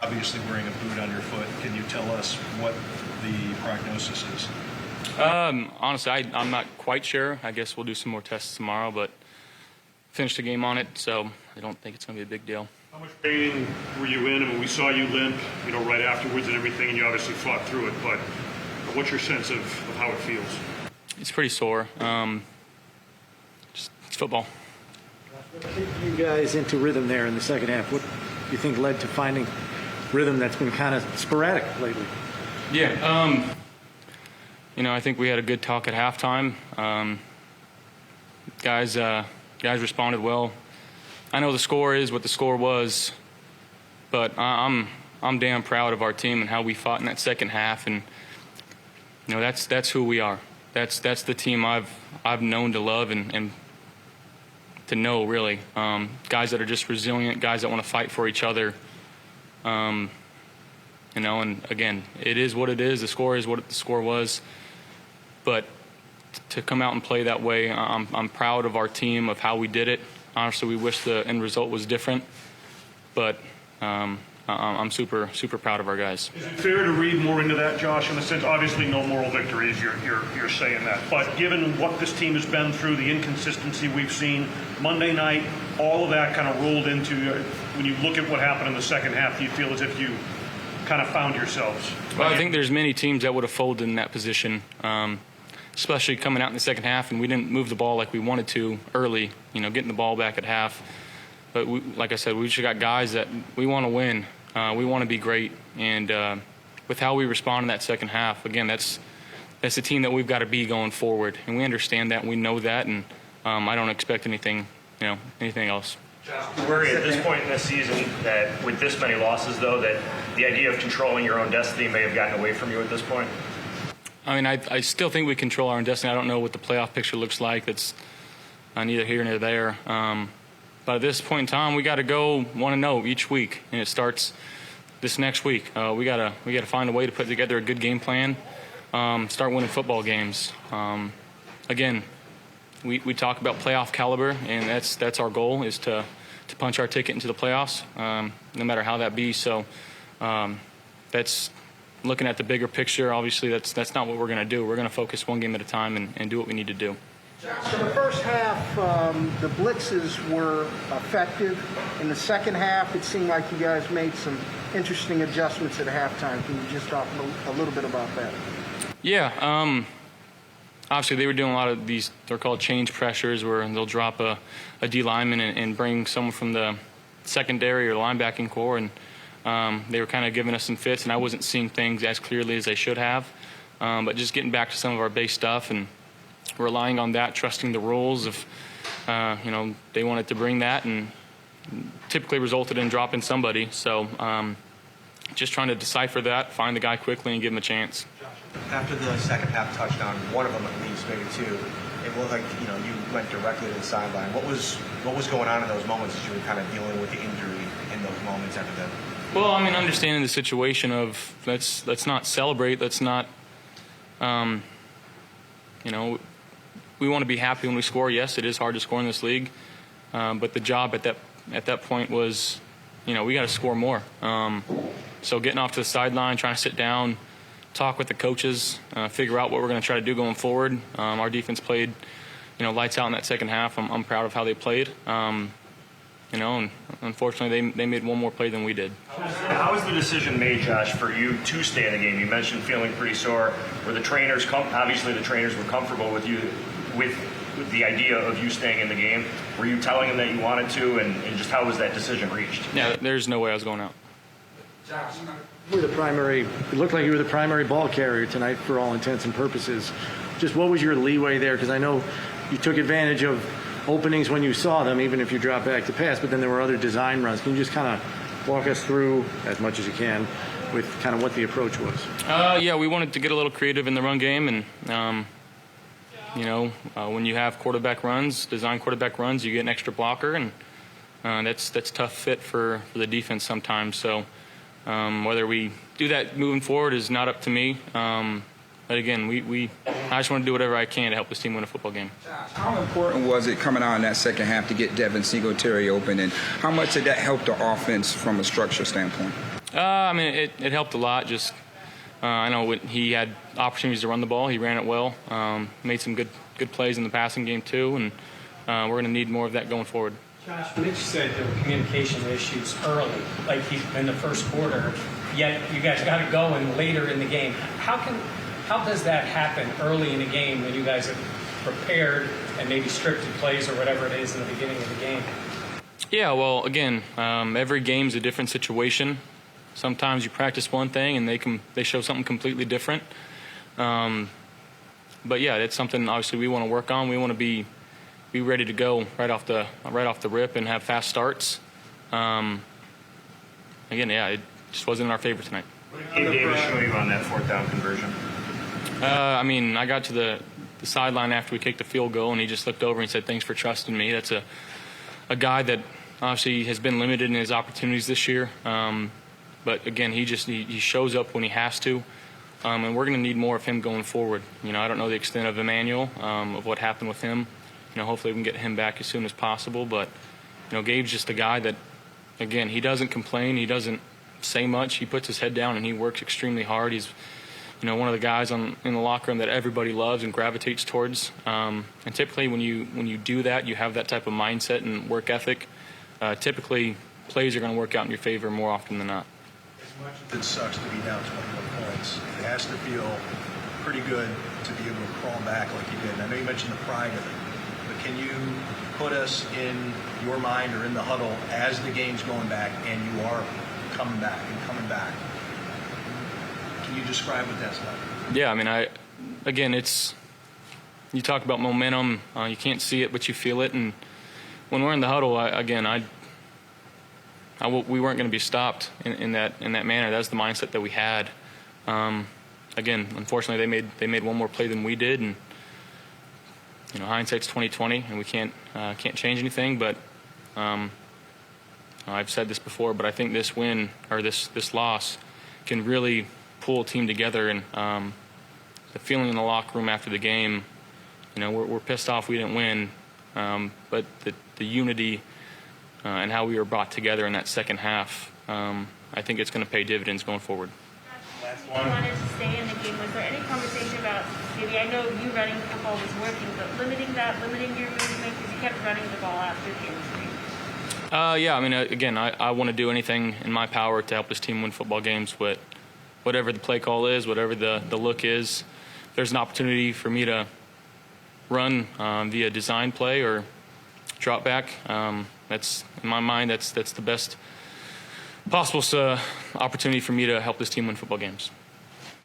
Obviously wearing a boot on your foot. Can you tell us what the prognosis is? Honestly, I'm not quite sure. I guess we'll do some more tests tomorrow, but finished the game on it, so I don't think it's going to be a big deal. How much pain were you in? I mean, we saw you limp, right afterwards and everything, and you obviously fought through it, but what's your sense of how it feels? It's pretty sore. It's football. What kicked you guys into rhythm there in the second half? What do you think led to finding rhythm that's been kind of sporadic lately? Yeah, I think we had a good talk at halftime. Guys responded well. I know the score is what the score was, but I'm damn proud of our team and how we fought in that second half, and that's who we are. That's the team I've known to love and to know, really. Guys that are just resilient, guys that want to fight for each other. And again, it is what it is. The score is what the score was. But to come out and play that way, I'm proud of our team, of how we did it. Honestly, we wish the end result was different, but I'm super proud of our guys. Is it fair to read more into that, Josh, in the sense, obviously no moral victories, you're saying that, but given what this team has been through, the inconsistency we've seen Monday night, all of that kind of rolled into, when you look at what happened in the second half, do you feel as if you kind of found yourselves? Well, I think there's many teams that would have folded in that position, especially coming out in the second half, and we didn't move the ball like we wanted to early, getting the ball back at half. But like I said, we just got guys that we want to win. We want to be great. And with how we respond in that second half, again, that's the team that we've got to be going forward. And we understand that, and we know that, and I don't expect anything else. Do you worry at this point in this season that with this many losses, though, that the idea of controlling your own destiny may have gotten away from you at this point? I mean, I still think we control our own destiny. I don't know what the playoff picture looks like. That's neither here nor there. But at this point in time, we got to go 1-0 each week, and it starts this next week. We gotta find a way to put together a good game plan, start winning football games. Again, we talk about playoff caliber, and that's our goal, is to punch our ticket into the playoffs, no matter how that be. So that's looking at the bigger picture. Obviously, that's not what we're going to do. We're going to focus one game at a time and do what we need to do. So the first half, the blitzes were effective. In the second half, it seemed like you guys made some interesting adjustments at halftime. Can you just talk a little bit about that? Yeah. Obviously, they were doing a lot of these, they're called change pressures, where they'll drop a D lineman and bring someone from the secondary or linebacking core, and they were kind of giving us some fits, and I wasn't seeing things as clearly as I should have. But just getting back to some of our base stuff and relying on that, trusting the rules. If they wanted to bring that, and typically resulted in dropping somebody. So just trying to decipher that, find the guy quickly, and give him a chance. After the second half touchdown, one of them at least, maybe two, it looked like you went directly to the sideline. What was going on in those moments as you were kind of dealing with the injury in those moments after that? Well, I mean, understanding the situation of let's not celebrate. Let's not, we want to be happy when we score. Yes, it is hard to score in this league, but the job at that point was, we got to score more. So getting off to the sideline, trying to sit down, talk with the coaches, figure out what we're going to try to do going forward. Our defense played, lights out in that second half. I'm proud of how they played. And unfortunately, they made one more play than we did. How was the decision made, Josh, for you to stay in the game? You mentioned feeling pretty sore. Were the trainers obviously the trainers were comfortable with you, with the idea of you staying in the game? Were you telling them that you wanted to, and just how was that decision reached? Yeah, there's no way I was going out. It looked like you were the primary ball carrier tonight for all intents and purposes. Just what was your leeway there? Because I know you took advantage of openings when you saw them, even if you dropped back to pass, but then there were other design runs. Can you just kind of walk us through, as much as you can, with kind of what the approach was? Yeah, we wanted to get a little creative in the run game, and when you have design quarterback runs, you get an extra blocker, and that's tough fit for the defense sometimes. So whether we do that moving forward is not up to me. But again, I just want to do whatever I can to help this team win a football game. How important was it coming out in that second half to get Devin Singletary open, and how much did that help the offense from a structure standpoint? I mean, it helped a lot. Just I know he had opportunities to run the ball. He ran it well. Made some good plays in the passing game too, and we're going to need more of that going forward. Josh, Mitch said there were communication issues early, like in the first quarter, yet you guys got it going later in the game. How does that happen early in the game when you guys have prepared and maybe scripted plays or whatever it is in the beginning of the game? Yeah, well, again, every game's a different situation. Sometimes you practice one thing and they show something completely different. But yeah, it's something obviously we want to work on. We want to be ready to go right off the rip and have fast starts. Again, yeah, it just wasn't in our favor tonight. Gabe Davis show you on that fourth down conversion? I mean, I got to the sideline after we kicked the field goal, and he just looked over and said, "Thanks for trusting me." That's a guy that obviously has been limited in his opportunities this year. But again, he shows up when he has to, and we're going to need more of him going forward. You know, I don't know the extent of Emmanuel, of what happened with him. You know, hopefully we can get him back as soon as possible. But you know, Gabe's just a guy that, again, he doesn't complain. He doesn't say much. He puts his head down and he works extremely hard. He's, you know, one of the guys in the locker room that everybody loves and gravitates towards. And typically, when you do that, you have that type of mindset and work ethic. Typically, plays are going to work out in your favor more often than not. As much as it sucks to be down 21 points, it has to feel pretty good to be able to crawl back like you did. And I know you mentioned the pride of it, but can you put us in your mind or in the huddle as the game's going back and you are coming back and coming back? Can you describe what that's like? Yeah, I mean, again, you talk about momentum. You can't see it, but you feel it. And when we're in the huddle, we weren't going to be stopped in that manner. That's the mindset that we had. Again, unfortunately, they made one more play than we did, and you know, hindsight's 20/20, and we can't change anything. But I've said this before, but I think this win or this loss can really pull a team together. And the feeling in the locker room after the game, you know, we're pissed off we didn't win, but the unity and how we were brought together in that second half, I think it's going to pay dividends going forward. You wanted to stay in the game. Was there any conversation about maybe, I know you running the ball was working, but limiting your movement because you kept running the ball after the injury? Yeah, I mean, again, I want to do anything in my power to help this team win football games. But whatever the play call is, whatever the look is, there's an opportunity for me to run via design play or drop back. That's, in my mind, that's the best possible opportunity for me to help this team win football games.